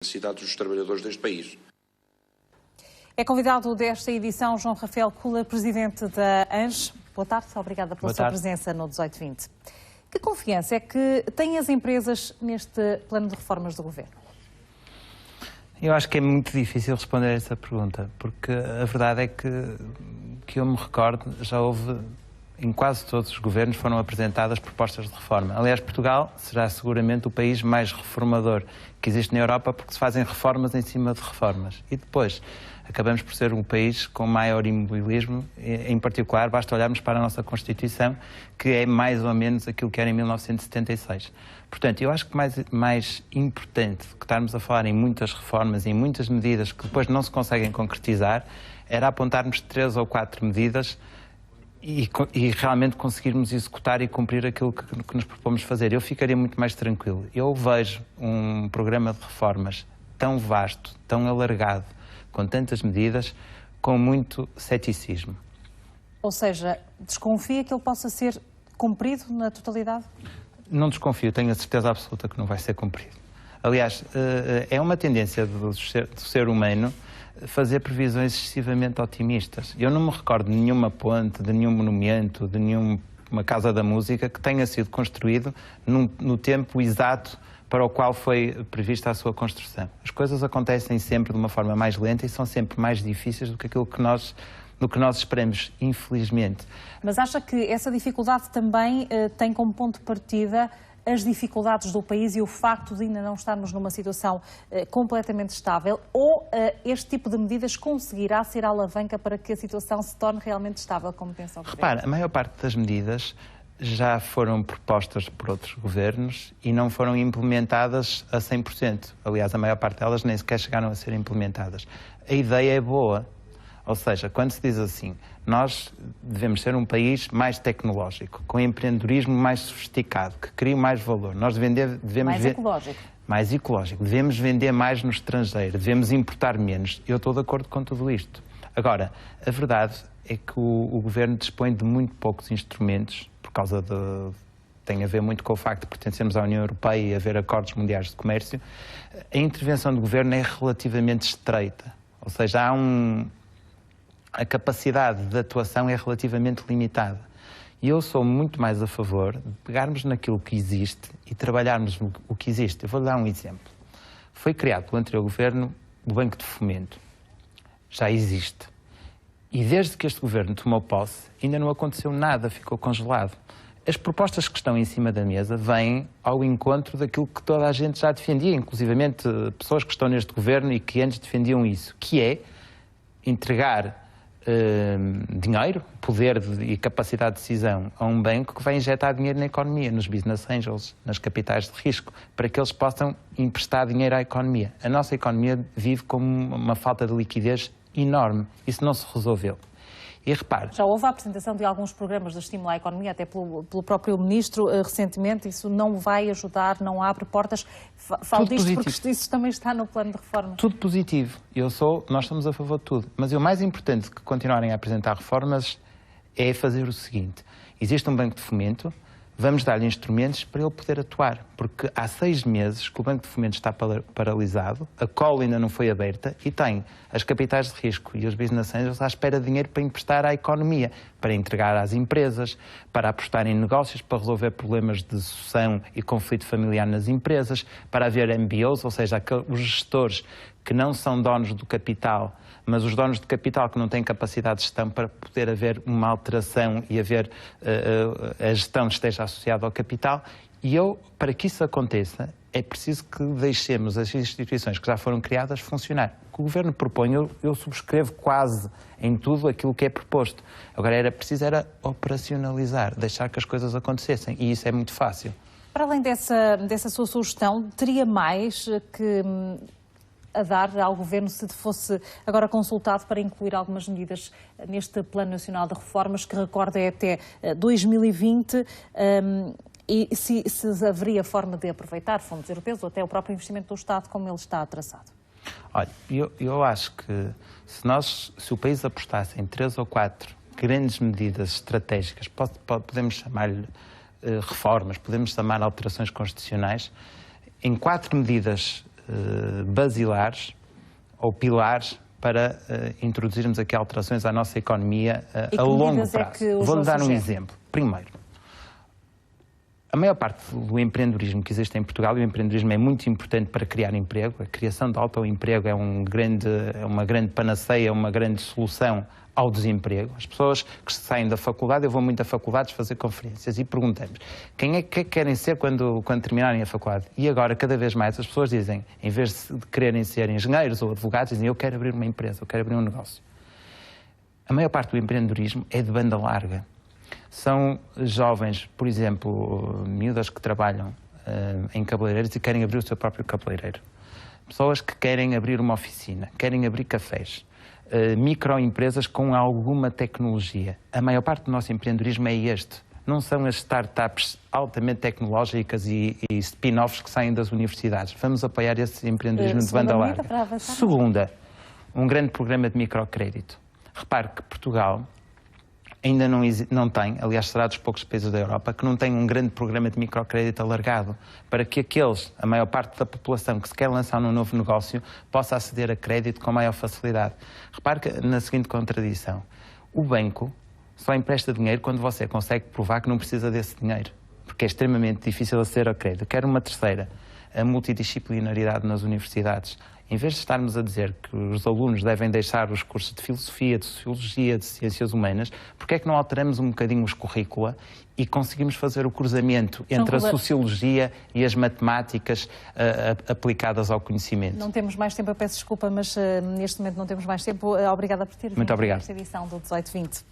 necessidades dos trabalhadores deste país. É convidado desta edição João Rafael Kula, presidente da ANGE. Boa tarde, obrigada pela sua presença no 1820. Que confiança é que têm as empresas neste plano de reformas do Governo? Eu acho que é muito difícil responder a essa pergunta, porque a verdade é que eu me recordo, já houve, em quase todos os governos foram apresentadas propostas de reforma. Aliás, Portugal será seguramente o país mais reformador que existe na Europa, porque se fazem reformas em cima de reformas. E depois, acabamos por ser um país com maior imobilismo, em particular, basta olharmos para a nossa Constituição, que é mais ou menos aquilo que era em 1976. Portanto, eu acho que mais importante do que estarmos a falar em muitas reformas e em muitas medidas que depois não se conseguem concretizar, era apontarmos 3 ou 4 medidas e realmente conseguirmos executar e cumprir aquilo que nos propomos fazer. Eu ficaria muito mais tranquilo. Eu vejo um programa de reformas tão vasto, tão alargado, com tantas medidas, com muito ceticismo. Ou seja, desconfia que ele possa ser cumprido na totalidade? Não desconfio, tenho a certeza absoluta que não vai ser cumprido. Aliás, é uma tendência do ser humano fazer previsões excessivamente otimistas. Eu não me recordo de nenhuma ponte, de nenhum monumento, de nenhuma casa da música que tenha sido construído no tempo exato para o qual foi prevista a sua construção. As coisas acontecem sempre de uma forma mais lenta e são sempre mais difíceis do que aquilo que nós esperamos, infelizmente. Mas acha que essa dificuldade também tem como ponto de partida as dificuldades do país e o facto de ainda não estarmos numa situação completamente estável, ou este tipo de medidas conseguirá ser a alavanca para que a situação se torne realmente estável, como pensa o Governo? Repara, a maior parte das medidas já foram propostas por outros governos e não foram implementadas a 100%. Aliás, a maior parte delas nem sequer chegaram a ser implementadas. A ideia é boa. Ou seja, quando se diz assim, nós devemos ser um país mais tecnológico, com empreendedorismo mais sofisticado, que crie mais valor. Nós devemos mais ecológico. Mais ecológico. Devemos vender mais no estrangeiro, devemos importar menos. Eu estou de acordo com tudo isto. Agora, a verdade é que o Governo dispõe de muito poucos instrumentos, por causa tem a ver muito com o facto de pertencermos à União Europeia e haver acordos mundiais de comércio. A intervenção do Governo é relativamente estreita. Ou seja, a capacidade de atuação é relativamente limitada. E eu sou muito mais a favor de pegarmos naquilo que existe e trabalharmos o que existe. Eu vou-lhe dar um exemplo. Foi criado pelo anterior Governo o Banco de Fomento. Já existe. E desde que este Governo tomou posse, ainda não aconteceu nada, ficou congelado. As propostas que estão em cima da mesa vêm ao encontro daquilo que toda a gente já defendia, inclusivamente pessoas que estão neste Governo e que antes defendiam isso, que é entregar dinheiro, poder e capacidade de decisão a um banco que vai injetar dinheiro na economia, nos business angels, nas capitais de risco, para que eles possam emprestar dinheiro à economia. A nossa economia vive com uma falta de liquidez enorme. Isso não se resolveu. E repare... Já houve a apresentação de alguns programas de estímulo à economia, até pelo próprio Ministro recentemente. Isso não vai ajudar, não abre portas. Falo disto positivo, porque isso também está no plano de reforma. Tudo positivo. Nós estamos a favor de tudo. Mas o mais importante que continuarem a apresentar reformas é fazer o seguinte. Existe um banco de fomento, vamos dar-lhe instrumentos para ele poder atuar. Porque há 6 meses que o banco de fomento está paralisado, a cola ainda não foi aberta e tem as capitais de risco e os business angels à espera de dinheiro para emprestar à economia, para entregar às empresas, para apostar em negócios, para resolver problemas de sucessão e conflito familiar nas empresas, para haver MBOs, ou seja, os gestores que não são donos do capital, mas os donos de capital que não têm capacidade de gestão, para poder haver uma alteração e haver a gestão esteja associada ao capital. E para que isso aconteça, é preciso que deixemos as instituições que já foram criadas funcionar. O que o Governo propõe, eu subscrevo quase em tudo aquilo que é proposto. Agora era preciso operacionalizar, deixar que as coisas acontecessem, e isso é muito fácil. Para além dessa sua sugestão, teria mais que a dar ao Governo se fosse agora consultado para incluir algumas medidas neste Plano Nacional de Reformas, que recorda é até 2020, e se haveria forma de aproveitar fundos europeus ou até o próprio investimento do Estado como ele está traçado? Olha, eu acho que se o país apostasse em 3 ou 4 grandes medidas estratégicas, podemos chamar-lhe reformas, podemos chamar alterações constitucionais, em 4 medidas basilares ou pilares para introduzirmos aqui alterações à nossa economia a longo prazo. Vou-lhe dar um exemplo. Primeiro, a maior parte do empreendedorismo que existe em Portugal, e o empreendedorismo é muito importante para criar emprego, a criação de autoemprego é uma grande panaceia, uma grande solução ao desemprego. As pessoas que saem da faculdade, eu vou muito a faculdades fazer conferências e perguntamos quem é que querem ser quando terminarem a faculdade. E agora, cada vez mais, as pessoas dizem, em vez de quererem ser engenheiros ou advogados, dizem eu quero abrir uma empresa, eu quero abrir um negócio. A maior parte do empreendedorismo é de banda larga. São jovens, por exemplo, miúdas que trabalham em cabeleireiros e querem abrir o seu próprio cabeleireiro. Pessoas que querem abrir uma oficina, querem abrir cafés. Microempresas com alguma tecnologia. A maior parte do nosso empreendedorismo é este. Não são as startups altamente tecnológicas e spin-offs que saem das universidades. Vamos apoiar esse empreendedorismo de banda larga. Segunda, um grande programa de microcrédito. Repare que Portugal ainda não tem, aliás será dos poucos países da Europa, que não tem um grande programa de microcrédito alargado, para que a maior parte da população que se quer lançar num novo negócio, possa aceder a crédito com maior facilidade. Repare que, na seguinte contradição, o banco só empresta dinheiro quando você consegue provar que não precisa desse dinheiro, porque é extremamente difícil aceder ao crédito. Quero uma terceira, a multidisciplinaridade nas universidades. Em vez de estarmos a dizer que os alunos devem deixar os cursos de filosofia, de sociologia, de ciências humanas, porque é que não alteramos um bocadinho os currícula e conseguimos fazer o cruzamento entre a sociologia e as matemáticas aplicadas ao conhecimento? Não temos mais tempo, eu peço desculpa, mas neste momento não temos mais tempo. Obrigada por ter vindo Muito obrigado. a esta edição do 1820.